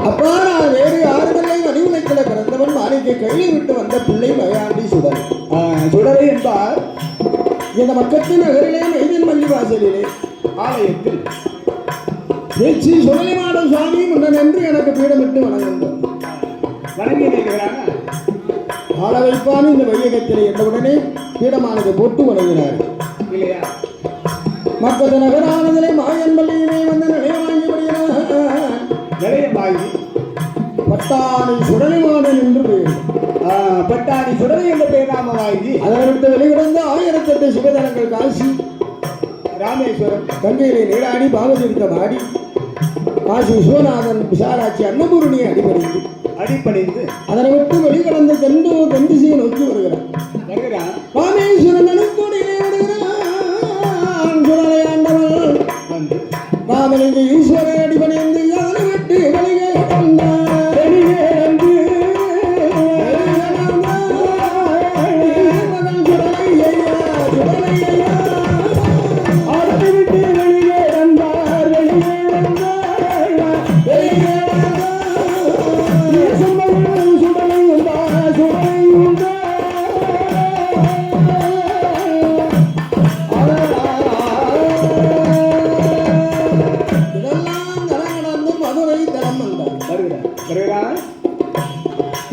அப்பா நான் வேறு யாருமில்லை மணிவுலைக்கில பிறந்தவன் மாளிகை கையை விட்டு வந்த பிள்ளை மயாண்டி சுடர். சுடரை என்பார் இந்த மக்கத்து நகரிலே மைதன் மல்லி வாசலிலே ஆலயத்தில் பேச்சு சுடலை மாடம் சுவாமி முன்னன் என்று எனக்கு பீடமிட்டு வணங்குகின்றோம். வணங்கி நிற்கிறாங்க. ஆள வைப்பான் இந்த வையகத்திலே என்றவுடனே பீடமானது போட்டு வணங்கினார் இல்லையா? மக்கத்து நகரானதிலே மாயன் மல்லியிலே வந்து நிலையம் வாங்கிவிடுகிறார். நிலையம் வாங்கி பட்டாணி சுடலை மாடன் என்று பெயர். பட்டாணி சுடலை என்ற பெயர் நாம வாங்கி அதை விட்டு வெளியிடந்து 1008 சிவதலங்கள் காசி ராமேஸ்வரம் கங்கையிலே நீராடி பாவதீர்த்தம் ஆடி காசி விஸ்வநாதன் விசாலாட்சி அன்னபூரணியை அடிப்படைந்து அதனை விட்டு வெளிக்கடந்து தென்திசையை நோக்கி வருகிறார். ராமேஸ்வரன் நடுக்கோடியிலே வருகிறான் சுடலை ஆண்டவன் வந்து ராமலிங்க ஈஸ்வரை அடிபணிந்து அதனை விட்டு வெளியே வந்தார்.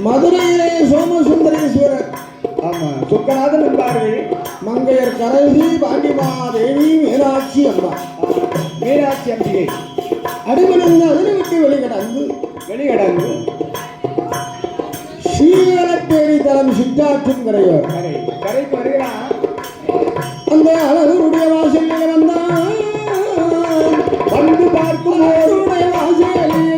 மதுரையிலே சோமசுந்தரேஸ்வரர் சொக்கநாதன் என்பார்கள். மங்கையர் கரசி பாண்டிமாதேவி மீனாட்சி அம்மா மீனாட்சி அம்பிகை அடிபணிந்து அதனை விட்டு வெளிக்கடந்து ஸ்ரீவலப்பேரி தலம் சித்தாற்றின் கரையோர் கரைக்கு வருகிறான். அந்த அழகருடைய வாசலில் வந்தான். வந்து பார்க்கும் அவருடைய வாசலிலே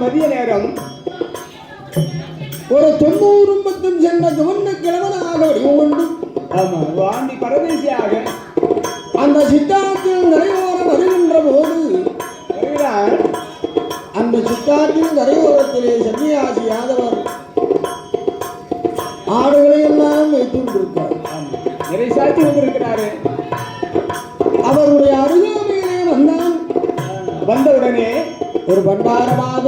மதிய நேரம் ஒரு 90 பத்தும் சென்ற துவண்ட கிழவனாக வடிவம் கொண்டு ஆண்டி பரதேசியாக அந்த சித்தாற்றின் கரையோரம் வருகின்ற போது அந்த சித்தாற்றின் கரையோரத்திலே சன்னியாசி யாதவர் ஆடுகளை எல்லாம் வைத்து கொண்டிருக்கிறார். நிறை சாட்சி கொண்டிருக்கிறாரு. அவருடைய அருகாமையிலே வந்தவுடனே ஒரு பண்டாரமாக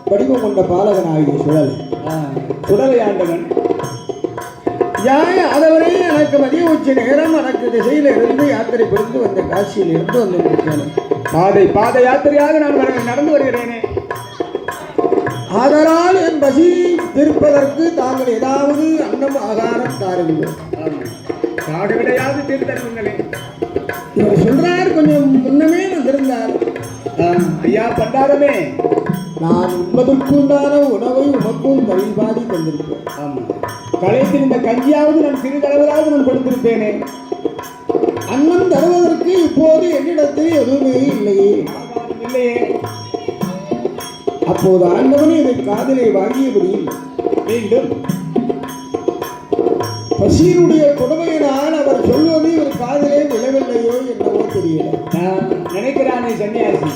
வடிவம் கொண்ட பாலகனாகிய சுடலை ஆண்டவன் அதவரே எனக்கு மதிய உச்சி நேரம் எனக்கு திசையில் இருந்து யாத்திரை புரிந்து வந்த காசியில் இருந்து வந்திருக்கிறேன். பாத யாத்திரையாக நான் நடந்து வருகிறேனே. ஆதலால் என் பசி தீர்ப்பதற்கு தாங்கள் ஏதாவது அன்னம் ஆகாரம் தாருங்கள். காடுவிடையாவது தீர்த்தருங்களே. இவர் சொல்றார், கொஞ்சம் முன்னமே வந்திருந்தார். ஐயா பண்டாரமே, நான் உண்பதற்குண்டான உணவை உமக்கும் தவிபாடி தந்திருப்பேன். களைத்திருந்த கஞ்சியாவது நான் சிறிதளவாவது நான் கொடுத்திருப்பேனே. அன்னம் தருவதற்கு இப்போது என்னிடத்தில் எதுவுமே இல்லையே. அப்போது ஆண்டவனே இதை காதிலே வாங்கியபடி மீண்டும் பசியினுடைய கொடுமையினால் அவர் சொல்வது ஒரு காதிலே விழவில்லையோ என்னவோ தெரியல. நினைக்கிறானே சன்னியாசி.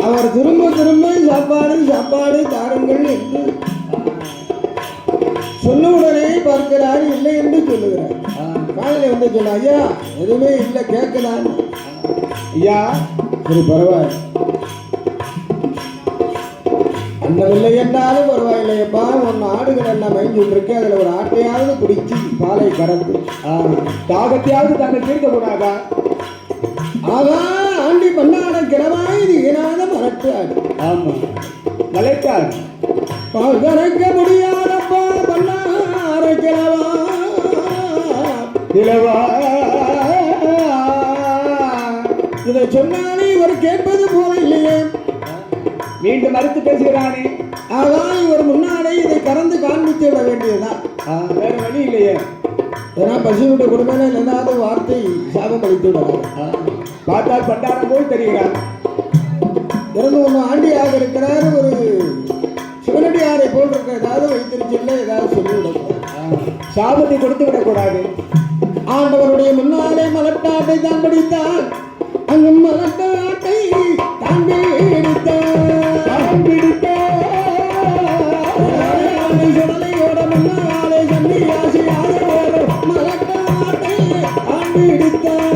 அவர் திரும்ப திரும்ப சாப்பாடு சாப்பாடு தாருங்கள் என்று சொன்னவுடனே பார்க்கிறார், இல்லை என்று சொல்லுகிறார். காலையில் வந்து சொன்ன, ஐயா எதுவுமே இல்லை கேட்கலாம். ஐயா சரி பரவாயில்ல, அண்ணவில்லை என்றாலும் பரவாயில்லையப்பா, ஒன்று ஆடுகள் என்ன மைஞ்சு இருக்கு, அதில் ஒரு ஆட்டையாவது பிடிச்சி பாலை கறந்து தாகத்தையாவது தாங்கள் தீர்க்க கூடாதா? ஆகா ஆண்டி பண்ணாட கிழவாய் இது இனாத மரட்டு ஆடு. ஆமா மலைக்கார் பால் கறக்க முடியாதப்பா பண்ணார கிழவா இளவா. இதை சொன்னாலே இவர் கேட்பது போல இல்லையே. மீண்டும் மறுத்து பேசுகிறானே. ஆகா இவர் முன்னாலே இதை கறந்து காண்பித்து விட வேண்டியதுதான். வேற வழி இல்லையே. ஏன்னா பசுவிட்ட குடும்பம் இல்லாத வார்த்தை சாபம் அளித்து விடலாம். பார்த்தால் பண்டாரம் போல் தெரிகிறார். இருந்து ஒன்று ஆண்டியாக இருக்கிறார், ஒரு சிவனடியாரை போல் இருக்க ஏதாவது வைத்திருச்சில்ல ஏதாவது சொல்லிவிடக்கூடாது. சாபத்தை கொடுத்து விடக்கூடாது. ஆண்டவருடைய முன்னாலே மலட்டாட்டை தான் பிடித்தான், அங்கு மலட்டாட்டை தான் சுடலையோட முன்னாலே சன்னியாசியாக மலட்டாட்டை தான் பிடித்தான்.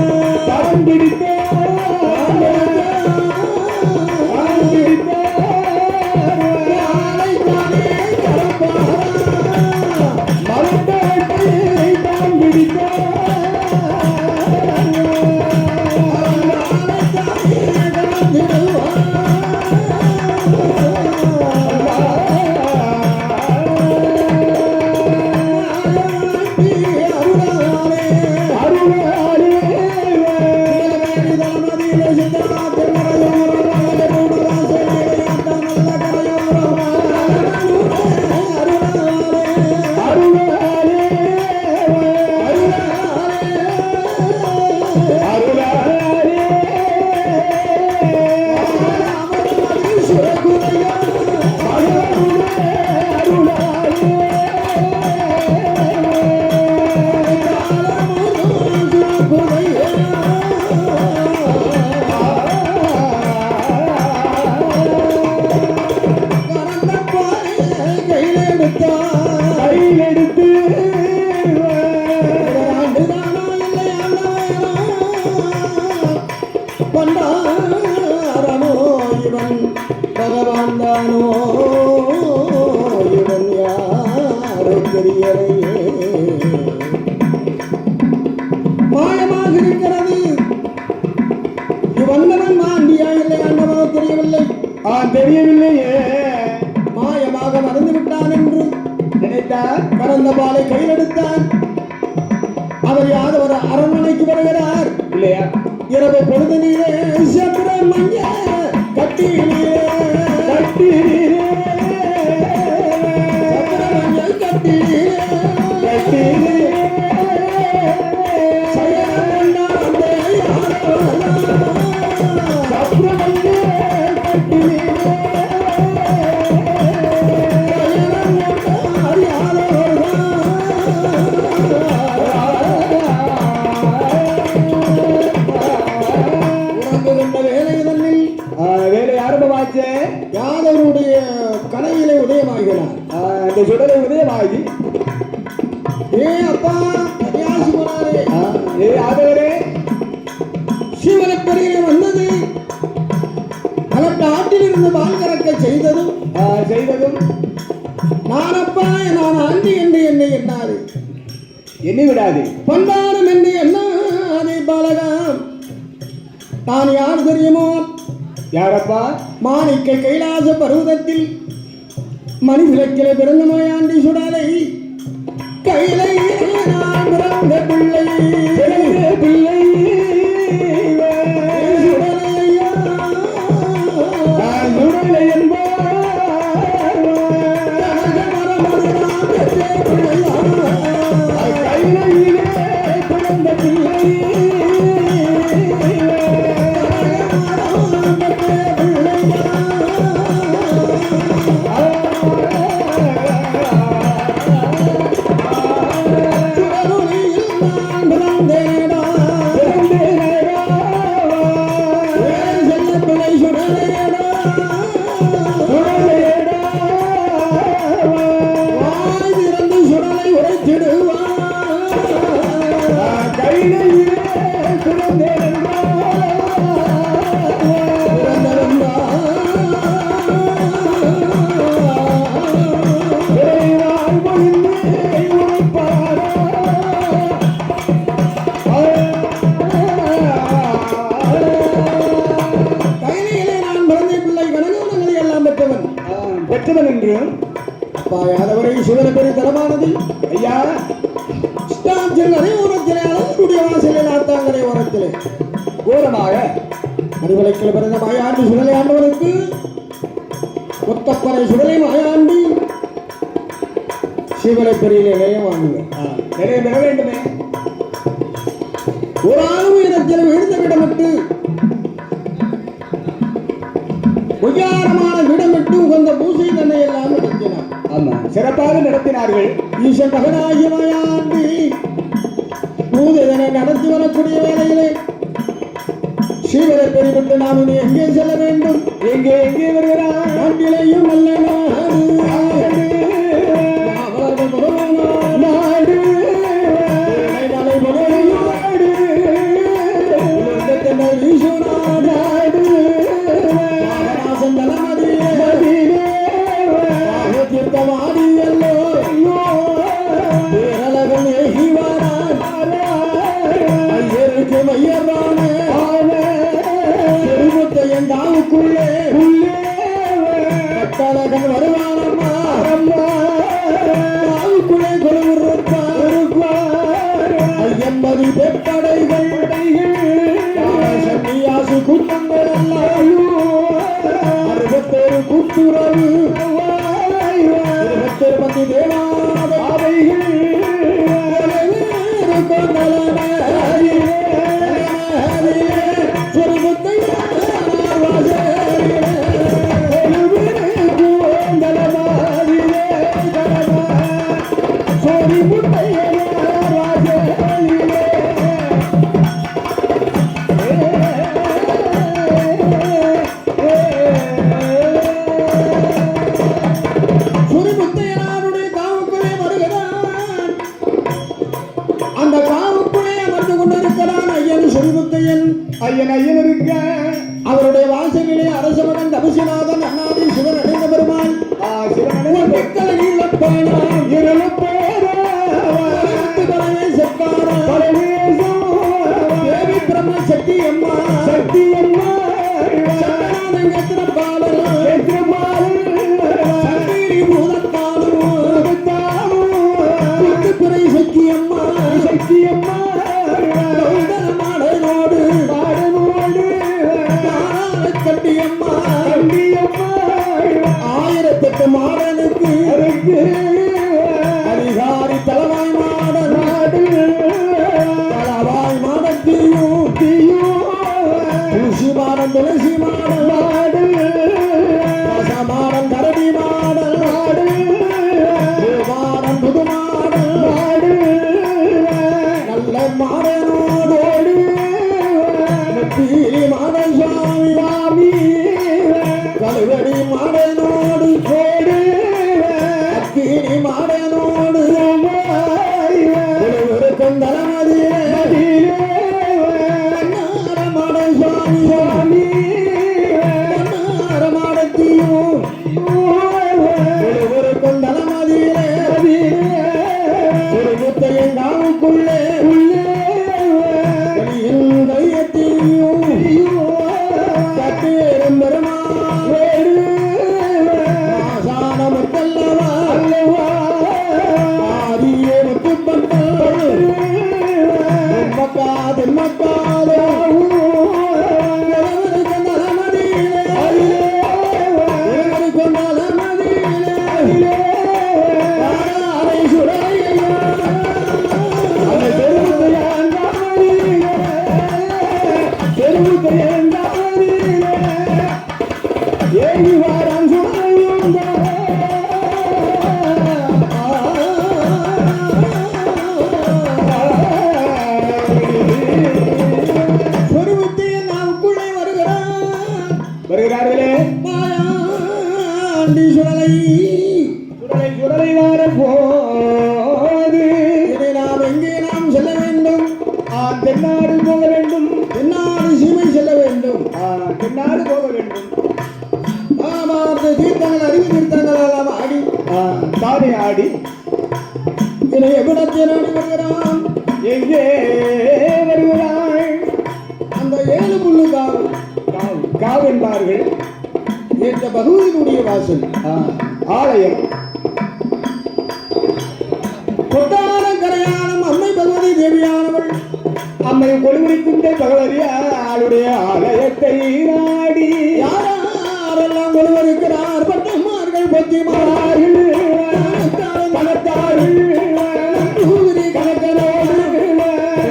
பகவான் தானோ இவன் யாரோ தெரியலையே, மாயமாக இருக்கிறது. வந்தவன் மாண்டியா இல்லை ஆண்டவனோ தெரியவில்லை. தெரியவில்லையே. மாயமாக மறந்து விட்டான் என்று நினைத்தார். கறந்த பாலை கையில் எடுத்தான். அவர் யாதவர் அரண்மனைக்கு வருகிறார் இல்லையா? இரவு பொழுது நீரே சுப்பிரமணிய கட்டி நீரே கட்டி நீரே சுப்பிரமணிய கட்டி கட்டி வேலை ஆரம்பமாச்சு. யாதவருடைய கலையிலே உதயமாகிறார். அந்த சுடலை உதயமாகி, ஏ அப்பா கன்னியாசி போனாரே, ஏ ஆதவரே, சிவனப்பெரிய வந்தது மலட்டாட்டில் இருந்து பால் கறக்க செய்ததும் நானப்பா நான் ஆண்டி என்று என்னை எண்ணாது, எண்ணி விடாது. பண்டாரம் என்று எண்ணாதே பாலகாம். நான் யார் தெரியுமோ? யாரப்பா? மாணிக்க கைலாச பருவதத்தில் மணி விளக்கிலே பிறந்த நோயாண்டி சுடலை கையிலே நான் பிறந்த பிள்ளை பிள்ளை சுடலையா சுடலை என்பார் கையிலே பிறந்த பிள்ளை அப்பா யாதவரை சுடல பெரிய தரமானது ஐயா ஸ்டாம்சில் அதே உரத்திலே அழகுடைய வாசலில் ஆத்தாங்கரை உரத்திலே கோரமாக மறுவலைக்கில் பிறந்த மாயாண்டி சுடலை ஆண்டவனுக்கு கொத்தப்பனை சுடலை மாயாண்டி சிவலை பெரிய நிலையம் வாங்குவேன் நிறைய பெற வேண்டுமே. ஒரு ஆளும் இடத்தில் விழுந்த விடமிட்டு பொய்யாரமான விடமிட்டு உகந்த பூசை தன்னை எல்லாம் நடத்தினார். ஆமா, சிறப்பாக நடத்தினார்கள். ஈசன் மகனாகிய மாயாண்டி பூஜைதனை நடத்தி வரக்கூடிய வேளையிலே சீவரை பெருவிட்டு நாம் இனி எங்கே செல்ல வேண்டும்? எங்கே எங்கே வருகிறார்? நாட்டிலேயும் நல்ல நாடு நாடு மலை நாடு நாடு தீர்த்தமாடி எல்லோ பேரழகன் ஏகி வாரான் ஐயருக்கு மையரான பெருமுத்தையன் தாவுக்குள்ளே கட்டழகன் வருவானம்மா தாவுக்குள்ளே கொழுவுருப்பார் ஐயம்பதி பெப்படைகள் சன்னியாசு கூட்டங்கள் எல்லாம் 61 கூட்டுறவு 21 பத்தி தேவாதைகள் ஐயன் இருக்க அவருடைய வாசலிலே அரச மகன் தபசிநாதன் அண்ணாதி சிவன் அடைந்த பெருமாள் சிவன் மக்களை இழப்பானாம் பலவே செப்பாராம் தேவி பிரம்ம சக்தி அம்மா சங்கராதன் எத்திரப்பாளர் சங்கீரி பூதத்தாலும் பிறை சக்தி அம்மா கண்டியம்மா 1008 மாடனுக்கு அதிகாரி தலவாய் மாடன் தலவாய் மாடத்தையும் துளசி மாடன் துளசி மாடன் மாடன் கரடி மாடன் மாடன் புது மாடன் நல்ல மாடனோடு நெத்திரி மாடன் சுவாமி கழுவடி மாடனோடு கோடு அக்கினி மாடனோடு கொந்தளமதியே மாடன் சுவாமி மாடத்தையும் கொந்தளமதியிலே ஒரு முத்தையன் காவுக்குள்ளே கையத்தையும் கட்டேறும் பெருமாள் மாசானமத்தல்லவா ஆரியே முத்துப்பட்டாள் மக்கா வருகிறார்களே மாயாண்டி சுடலை வார போது நாம் எங்கே நாம் செல்ல வேண்டும்? தென்னாடு போக வேண்டும். தென்னாடு சீமை செல்ல வேண்டும். தென்னாடு போக வேண்டும். தீர்த்தங்கள் அறிவு தீர்த்தங்கள் எல்லாம் ஆடி தானே ஆடி இதை எவ்விடத்தில் ஆடி வருகிறான்? எங்கே வருகிறாள்? அந்த 7 முள்ளு காவு என்பார்கள். இந்த பகவதியினுடைய வாசல் ஆலயம் கொட்டான கரையானம் அம்மை பகவதி தேவியானவள் அம்மை கொழுவிருக்கின்ற பகவதியாளுடைய ஆலயத்தை நாடி யாரெல்லாம் கொழுவிருக்கிறார் பட்டமார்கள் பத்திமார்கள் பணத்தார்கள் கணக்கனோடு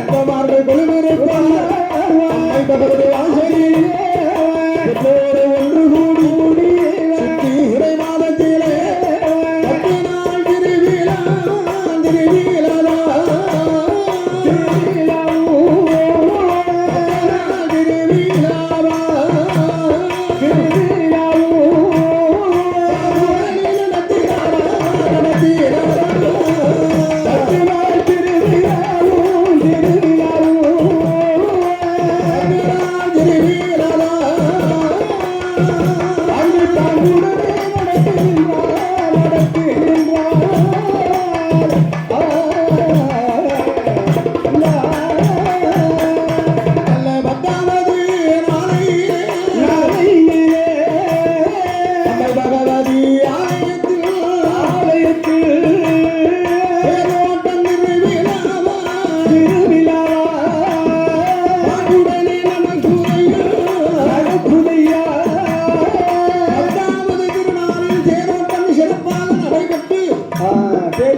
பட்டமார்கள் கொழுவிருக்கிறார் அம்மை பகவதி வாசலில் எல்லோரும் ஒன்று கூடி கூடி சுற்றி இறை மாதத்திலே 10 நாள் திருவிழா திருவிழா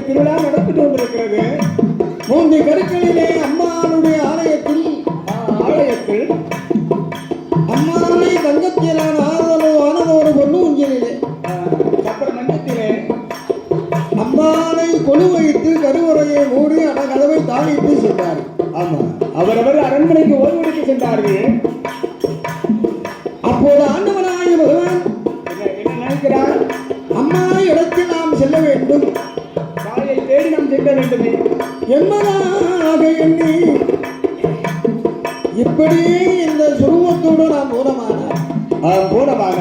திருவிழா நடந்துட்டு கொண்டிருக்கிறது. மூந்தி கருக்களிலே அம்மாளுடைய ஆலயத்தில் அம்மாவை தங்கத்திலான ஆனதோடு பொண்ணு ஊஞ்சலிலே சப்பர மஞ்சத்திலே அம்மானை கொலு வைத்து கருவறையை மூடி கதவை தாளிட்டு சென்றார். ஆமா, அவரவர் அரண்மனைக்கு ஓய்வெடுக்க சென்றார்கள். அப்போது ஆண்டவனாய பகவான் என்ன நினைக்கிறார்? அம்மா இடத்தில் நாம் செல்ல வேண்டும், தாயை தேடி நாம் செல்ல வேண்டுமே என்பதாக எண்ணி இப்படியே இந்த சுருவத்தோடு நாம் போனமான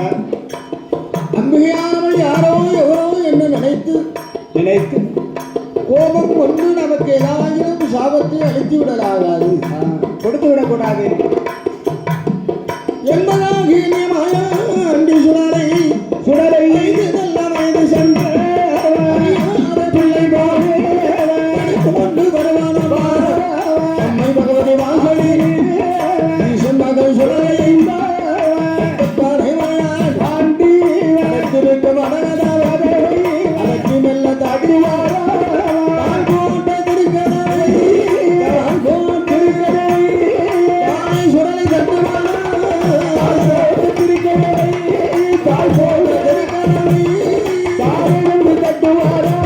அம்பிகையாமல் யாரோ எவரோ என்று நினைத்து கோபம் கொண்டு நமக்கு ஏதாயிரம் சாபத்தை அளித்து விடலாகாது, கொடுத்து விடக்கூடாது என்பதாக அண்டி சுடலை நல்ல வயது சென்ற பிள்ளை கொண்டு வருவான அம்மை பகவதி வாசலில் மகள் சுடலை தாண்டி வளர்த்திருக்கும் அதற்கு மெல்ல தாடிவாரா சுடலை தட்டுவாரா தாய் போல தட்டுவாரா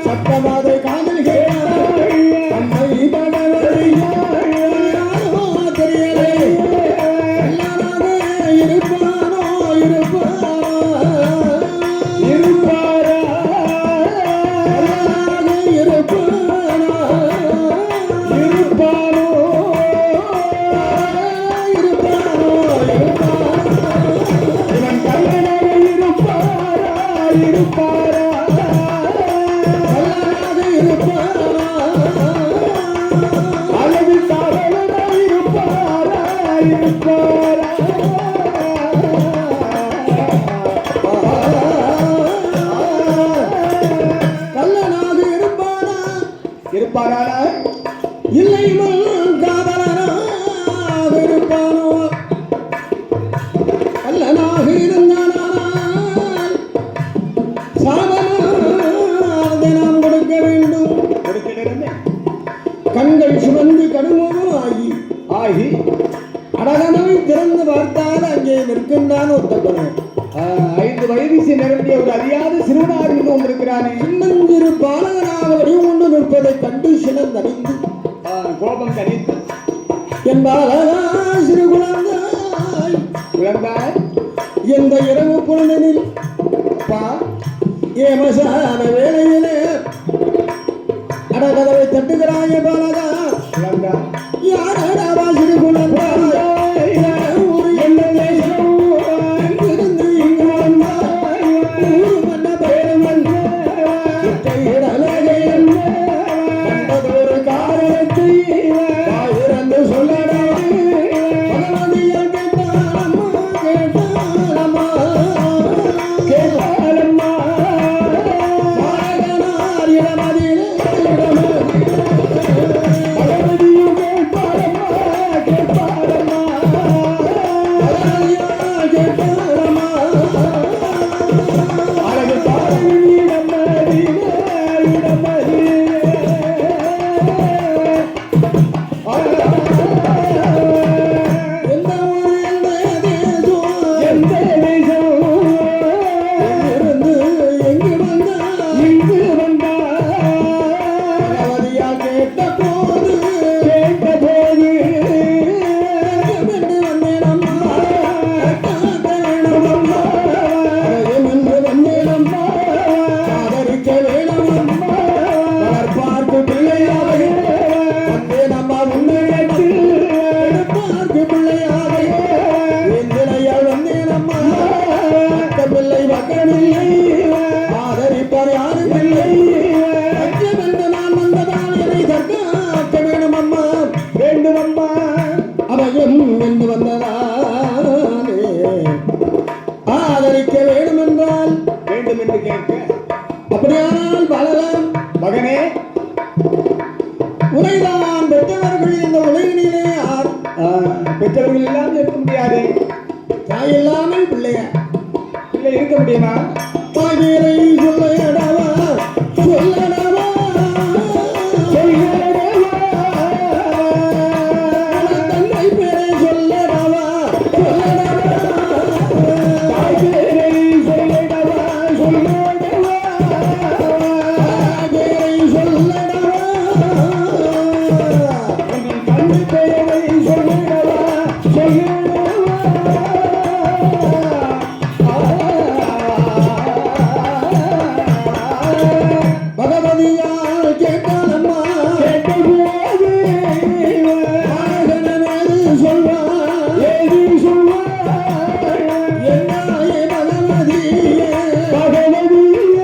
சத்தமாதை காதல் அம்மை தெரியலே இருப்பானோ இருப்பாரா இவன் கல்லனாக இருப்பாரா அல்லது காவலனாக இருப்பாரா கல்லனாக இருப்பாரா இல்லை காவலனாக இருப்பானோ? கல்லனாக இருந்தானால் சாபமானதை நாம் கொடுக்க வேண்டும். கண்கள் சுமந்து கடுமோ ஆகி அடகனவை திறந்து பார்த்தால் அங்கே நிற்கின்றான் ஒத்தப்படும். 5 வயது நிரம்பிய ஒரு அறியாத சிறுவனாக இருந்து கொண்டிருக்கிறானே. சின்னஞ்சிறு பாலகனாக வடிவம் கொண்டு நிற்பதைக் கண்டு சினந்தடைந்து கோபம் தனித்து என்பாலா சிறு குழந்தாய் எந்த இரவு பொழுதனில் ஏமசான வேளையிலே அடகதவை தட்டுகிறாய பாலகா யாரடா சிறு குழந்தாய் இருந்து இங்கு வந்தாய் ஊரு மன்ன பேரமன் பக்கமில்லை ஆதரிப்பார் யாரும் இல்லை அச்சம் என்று நான் வந்ததால் என்னை தற்காக்க வேணும் அம்மா வேண்டும் அம்மா அபயம் என்று வந்ததாலே ஆதரிக்க வேண்டும் என்றால் வேண்டும் என்று கேட்க அப்படியானால் வாழலாம் மகனே உரைதான் பெற்றவர்கள் இந்த உலகினிலே யார் பெற்றவர்கள் எல்லாம் இருக்க முடியாது தாய் இல்லாமல் பிள்ளையா இல்லை இருக்க முடியுமா தாய்மேரை சொல்லடவா சொல்லடவா தந்தை பேரை சொல்லடவா சொல்லடவா தாய்மேரை சொல்லடவா சொல்லடவா தாய்மேரை சொல்லடவா தந்தை பேரை சொல்லடவா பகவதியால் கேட்டாலம்மா கேட்டபோது ஆகனமேது சொல்வார் ஏது சொல்வார் என்னாயே பகவதியே பகவதியே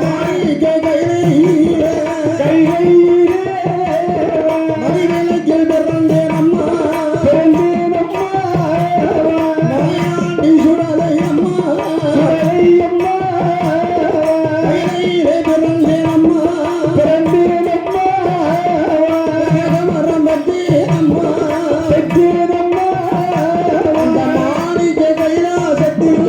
மாணிக்க கையிலே மதிவிலக்கில் பிறந்தேன் அம்மா மாயாண்டி சுடலை அம்மா கையிலே பிறந்தேன் அம்மா மரம் பத்தேன் அம்மா அந்த மாணிக்க கைலாசத்தில்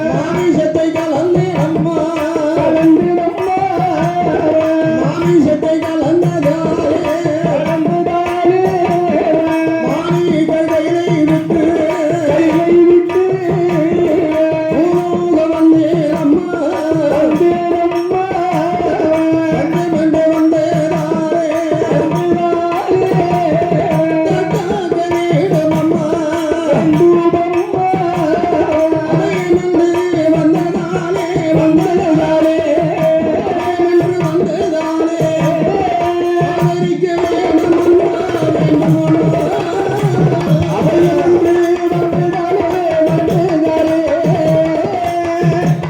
மாமிசத்தை கலந்தேன் அம்மா மாமிசத்தை கலந்ததாலே மாணிக்க கையிலை விட்டு பூலோக வந்தேன் அம்மா கண்டு வந்தேனாரே தக்காக வேண்டும் அம்மா அவையென்று வந்ததாலே அவையென்று வந்ததாலே ஆதரிக்க வேண்டும் அம்மா வேண்டும் அவையென்று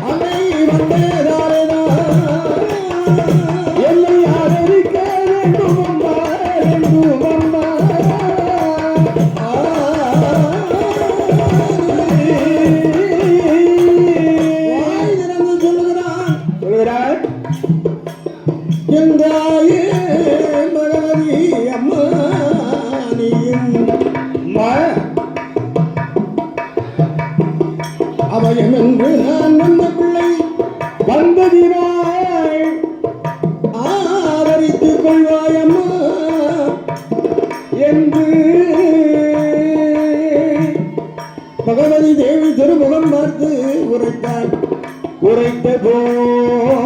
அவை வந்ததாலே என்னை ஆதரிக்க வேண்டும் அம்மா வேண்டும் அம்மா வாய் திறந்து சொல்லுகிறான் சொல்கிறார் எந்தாயே பகவதி அம்மா நீயும் அம்மா அபயம் என்று நான் வந்த பிள்ளை வந்ததினாய் ஆதரித்துக் கொள்வாய் அம்மா என்று பகவதி தேவி திருமுகம் பார்த்து உரைத்தாள் உரைத்த போது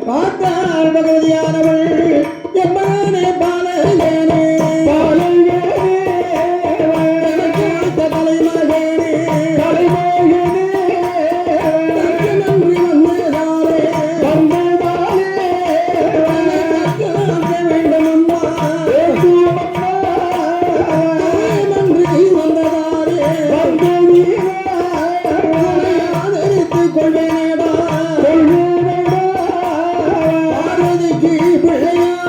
பார்த்தாள் பகவதியானவள் எம்மானே பாலகனே எனக்கு அடுத்த தலைமகனே தர்க்கமின்றி வந்ததாலே தர்க்க வேண்டும் அம்மா தாய்மன்றி வந்ததாலே ஆதரித்துக் கொள்வேனேடா பார்வதிக்கு பிள்ளையான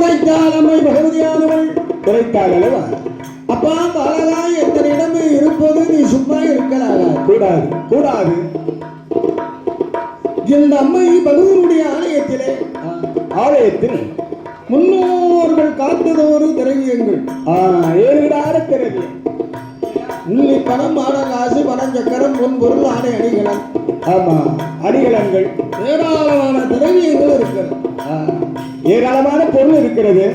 உரைத்தால் அம்மை பகவதியானவள் உரைத்தாள் அல்லவா? அப்பா பாலகா எத்தனிடம் இருப்பது நீ சும்மா இருக்கலாக கூடாது கூடாது. இந்த அம்மை பகவனுடைய ஆலயத்திலே ஆலயத்தில் முன்னோர்கள் காட்டுதோறு திரவியங்கள் 7 விடாத திரவியம். உள்ளி பணம் ஆட காசு பணம் சக்கரம் பொன் பொருள் ஆடை அணிகலன். ஆமா, அணிகலன்கள் ஏராளமான திரவியங்கள் இருக்கிறது. ஏராளமான பொருள் இருக்கிறது.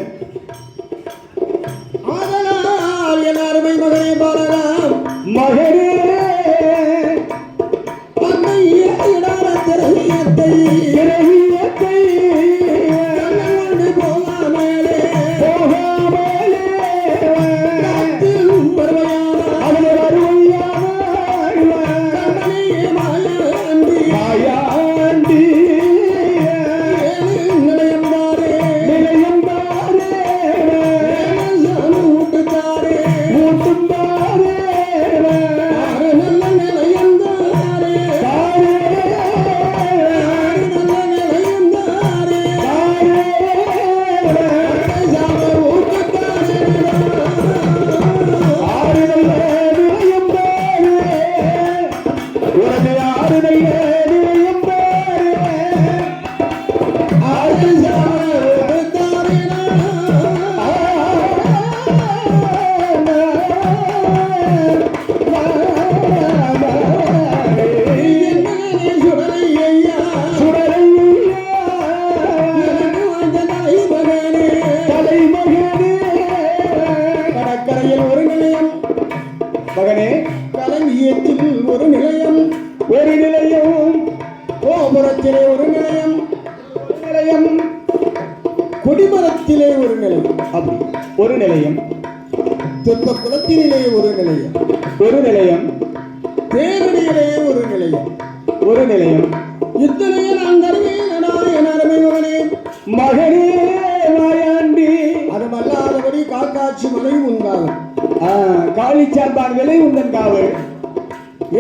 ஆதலால் என் அருமை மகனே பாலகாம் மகனே அன்னை இடாத திரவியத்தை கண்ணு போகாமலே அவனை வருவையான கண்ணனே மாயாண்டி மாயாண்டி நிலையம்பாரே நிலையம்பாரே ஊட்டுத்தாரே ஊட்டும்பாரே நல்ல நிலையந்தாரே நல்ல நிலையந்தாரே கடற்கரையில் ஒரு நிலையம் மகனே, களஞ்சியத்தில் ஒரு நிலையம் ஒரு நிலையம் கோபுரத்திலே ஒரு நிலையம் நிலையம் கொடிமரத்திலே ஒரு நிலையம் அப்படி ஒரு நிலையம் தெப்ப குளத்திலே ஒரு நிலையம் ஒரு நிலையம் தேரடியிலே ஒரு நிலையம் ஒரு நிலையம். இத்தனையே நான் தருவேனடா என் அருமை மகனே. மகனே மாயாண்டி அதுமல்லாதபடி காக்காட்சி மலை உண்டாகும் காளிச்சாம்பான் விலை உந்தன் காவல்.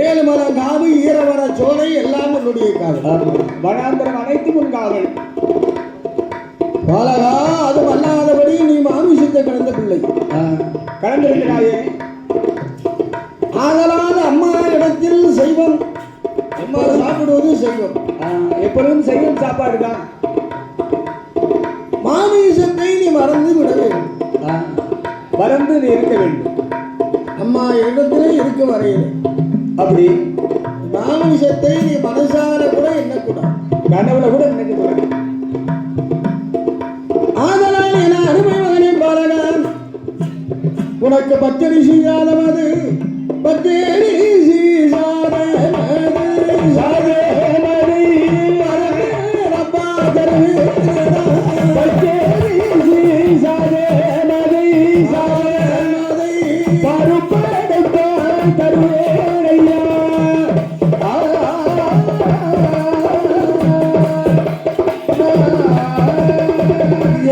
7 மரம் காவு ஈரவர சோலை எல்லாம் உன்னுடைய காவல். வனாந்தரம் அனைத்தும் உன் காவல். பாலகா அதுமல்லாதபடி நீ மாமிசத்தை கடந்த பிள்ளை கலந்திருக்கிறாயே. ஆதலாத அம்மா இடத்தில் செய்வம். அம்மா சாப்பிடுவது செய்வம். எப்பொழுதும் செய்யும் சாப்பாடு தான். மாமிசத்தை நீ மறந்து விட வேண்டும். மறந்து நீ இருக்க வேண்டும். அம்மா இடத்திலே இருக்க வரையில் அப்படி மாமிசத்தை நீ மனசார கூட எண்ணக்கூடாது, கனவுல கூட நினைக்க கூடாது. ஆதலால் என அருமை மகனே பாலகா உனக்கு பச்சரிசி சாதமது பச்சரிசி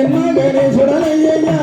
என் மகனே சுடலையா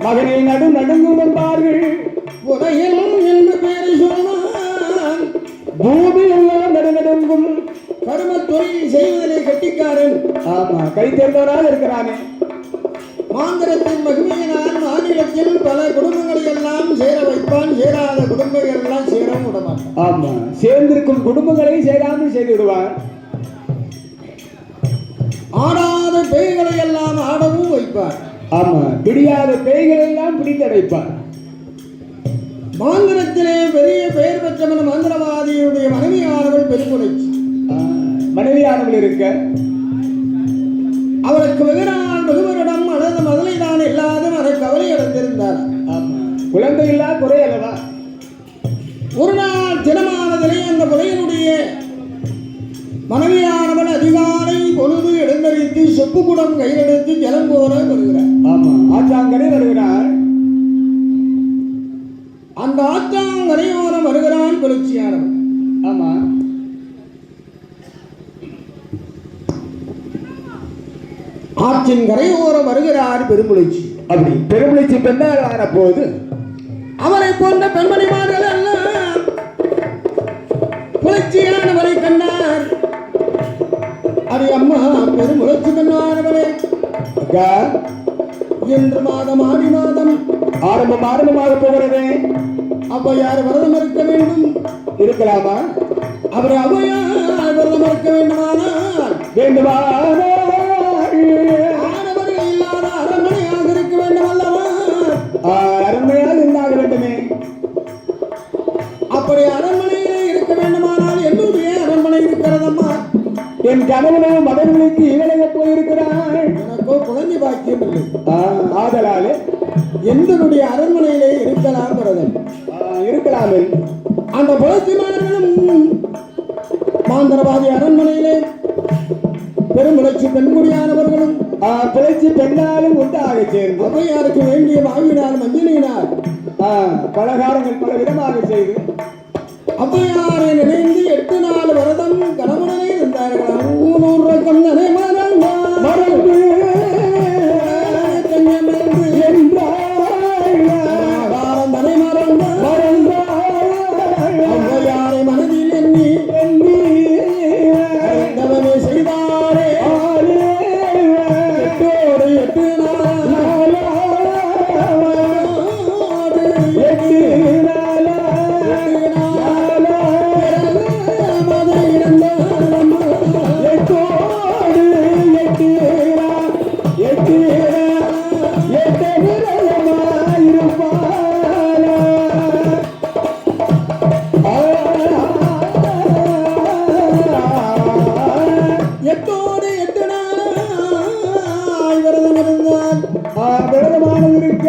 மகனை நடுங்கும் என்பார்கள். உதயன் என்று பெயரை சொன்னான். பூமி எல்லாம் நடுங்கும். கரும தொழில் செய்வதிலே கட்டிக்காரன். ஆமா, கை தேர்ந்தவராக இருக்கிறானே. மாந்திரத்தின் மகிமையினால் மாநிலத்தில் பல குடும்பங்களை எல்லாம் சேர வைப்பான். சேராத குடும்பங்கள் எல்லாம் சேரவும் விடமாட்டான். ஆமா, சேர்ந்திருக்கும் குடும்பங்களை சேராமல் செய்து விடுவார். ஆடாத பேய்களை எல்லாம் ஆடவும் வைப்பார். ஆமா, பிடியாத பேய்களை எல்லாம் பிடித்தடைப்பார். மாந்திரத்திலே பெரிய பெயர் பெற்றவன் மந்திரவாதியுடைய மனைவியானவள் பெருமுறைச்சி. மனைவியானவள் இருக்க அவளுக்கு வெகுநாள் வெகுவரிடம் அல்லது முதலைதான் இல்லாத அதை கவலை அடைந்திருந்தார். குழந்தை இல்லா குறை அல்லவா? ஒரு நாள் தினமானதிலே அந்த குறையினுடைய மனைவியானவள் அதிகாலை பொழுது எழுந்தரித்து செப்பு குடம் கையெடுத்து ஜலம் போல வருகிறார். ஆமா, ஆற்றாங்கரை வருகிறார். அந்த ஆற்றாங்கரையோரம் வருகிறான் புரட்சியானவன். ஆமா, ஆற்றின் கரையோரம் வருகிறார் பெருமுளைச்சி. அப்படி பெருமுளைச்சி பெண்ணால் ஆன போது அவரை போன்ற பெண்மணிமார்கள் எல்லாம் புரட்சியானவரை கண்டார். அடி அம்மா, பெருமுளைச்சி பெண்ணானவரே, அக்கா, இன்று மாதம் ஆடி மாதம் ஆரம்பமாக போகிறதே. அவ்வையார் விரதம் இருக்க வேண்டும். இருக்கலாமா? அவரை அவ்வையார் விரதம் இருக்க வேண்டுமானால் ஆடவர்கள் இல்லாத அரண்மனையாக இருக்க வேண்டும் அல்லவா? அரண்மனையாக இருந்தாக வேண்டுமே. அப்படி அரண்மனையிலே இருக்க வேண்டுமானால் என்னுடைய அரண்மனை இருக்கிறதம்மா. என் கணவனோ மகன்களுக்கு இவளைய போயிருக்கிறாள். எனக்கோ குழந்தை பாக்கியம் இல்லை. ஆதலாலே என்னுடைய அரண்மனையிலே இருக்கலாம் விரதம் இருக்கலாமே. அந்த புலத்திமார்களும் மாந்திரவாதி அரண்மனையிலே பெருமுளைச்சி பெண்குடியானவர்களும் புலைச்சி பெண்ணாலும் உண்டாக சேர்ந்து அவ்வையாருக்கு வேண்டிய வாங்கினால் மஞ்சளினால் பலகாரங்கள் பல விதமாக செய்து அவ்வையாரை நினைந்து 8 நாள் விரதம் கணவனே இருந்தார்களாம். ஊனூர் ரகம் தனை மறந்து தனை மறந்து அவ்வையாரை மனதில் எண்ணி செய்தாரே. 8 நாள் விரதமானது இருக்க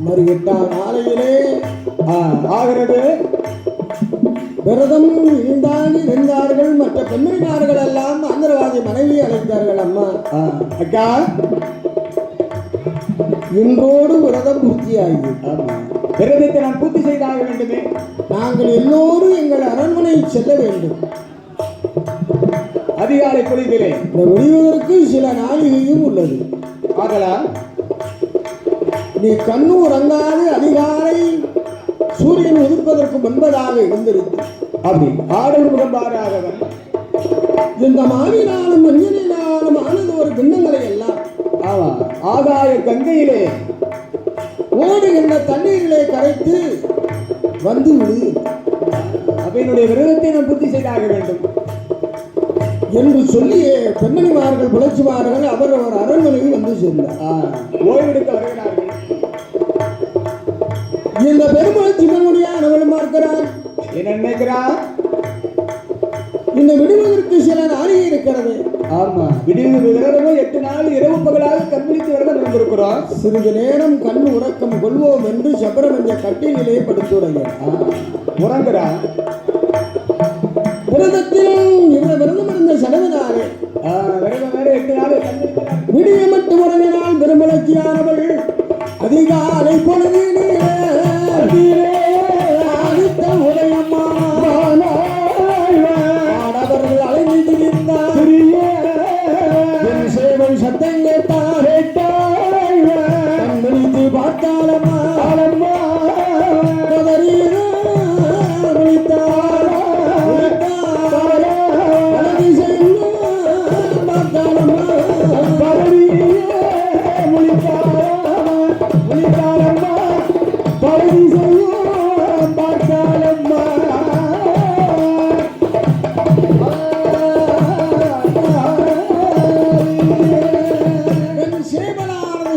மறுகிட்டான் ஆலையிலே ஆகிறது. விரதம் இருந்தார்கள். மற்ற பெண்மணிமார்கள் எல்லாம் மந்திரவாதி மனைவி அழைத்தார்கள். அம்மா, அக்கா, இன்றோடு விரதம் பூர்த்தியாகி விரதத்தை நான் பூர்த்தி செய்தாக வேண்டுமே. நாங்கள் எல்லோரும் எங்கள் அரண்மனை செல்ல வேண்டும். அதிகாலை பொழுதிலே விடுவதற்கு சில நாளிகையும் உள்ளது. ஆகலாம் நீ கண்ணு உறங்காது அதிகாலை சூரியன் உதிப்பதற்கு முன்பதாக இருந்திருக்கு. அப்படி ஆடல் முகம்பாராதவன் இந்த மாவினாலும் மஞ்சளினாலும் ஆனது ஒரு பின்னங்களை எல்லாம் ஆகாய கங்கையிலே ஓடுகின்ற தண்ணீரிலே கரைத்து வந்து விடு. அவனுடைய விரதத்தை நான் பூர்த்தி செய்தாக வேண்டும் என்று சொல்லிய பெண்மணிமார்கள் புலச்சிமார்கள் அவர் அரண்மனையில் வந்து சேர்ந்தார். ஓய்வெடுக்க வருகிறார்கள். இந்த பெருமுளைச்சி பெண்மணியானவள் பார்க்கிறார். என்ன நினைக்கிறார்? இந்த விடுவதற்கு சில நாளிகை இருக்கிறது. ஆமா, விடுவது விரதமோ 8 நாள் இரவு பகலாக கண்விழித்து விரதம் இருந்திருக்கிறோம். சிறிது நேரம் கண் உறக்கம் கொள்வோம் என்று சபரமஞ்ச கட்டிலே படுத்துடைய உறங்குறார். விரதத்தில் இவர் விரதம் இருந்த செலவினாலே விரதம் வேற 8 நாள் விடிய மட்டும் உறங்கினால் பெருமுளைச்சியானவள் அதிகாலை பொழுதிலே ஆடவர்கள் அலைந்து திரிந்தார். சத்தம் கேட்டார்.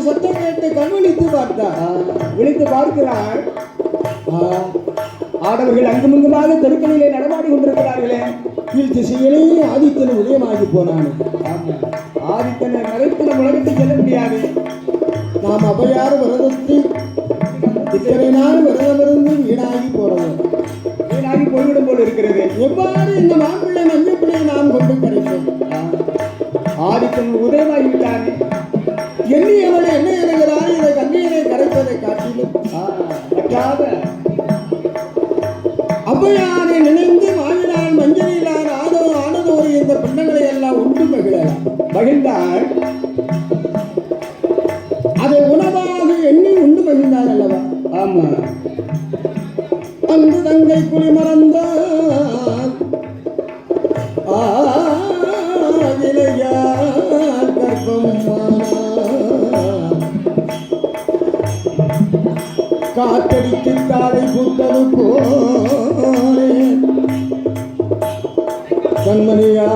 சத்தம் கேட்டு கண்விழித்து பார்த்தார். விழித்து பார்க்கிறார். ஆடவர்கள் அங்குமிங்குமாக தெருக்களிலே நடமாடி கொண்டிருக்கிறார்களே. கீழ் திசையிலே ஆதித்தன் உதயமாகி போனான். ஆதித்தனை மறைத்து நம் உலகத்துக்கு செல்ல முடியாது. நாம் அபயார விரதத்தில் இத்தனை நாள் விரதமிருந்து வீணாகி போறது, வீணாகி போய்விடும் போல் இருக்கிறது. எவ்வாறு இந்த மாப்பிள்ளை மஞ்சள் பிள்ளையை நாம் கொண்டு கிடைக்கும்? ஆதித்தன் உதயமாகிவிட்டானே. எண்ணியவனை என்ன என்கிறார்? இதை கண்ணீரை கரைப்பதை காட்டிலும் பற்றாத அவ்வையாரை நினைந்து மாவினான் மஞ்சளிலான் ஆனதோ இந்த பின்னங்களை எல்லாம் உண்டு மகிழ்ந்தாள். அதை உணவாக எண்ணி உண்டு மகிழ்ந்தார் அல்லவா? ஆமா. அந்த தங்கை குடி மறந்தான் ஆகிலையார் கர்ப்பம் காத்தடிக்கு தாரை பூத்தது போலே கண்மணியா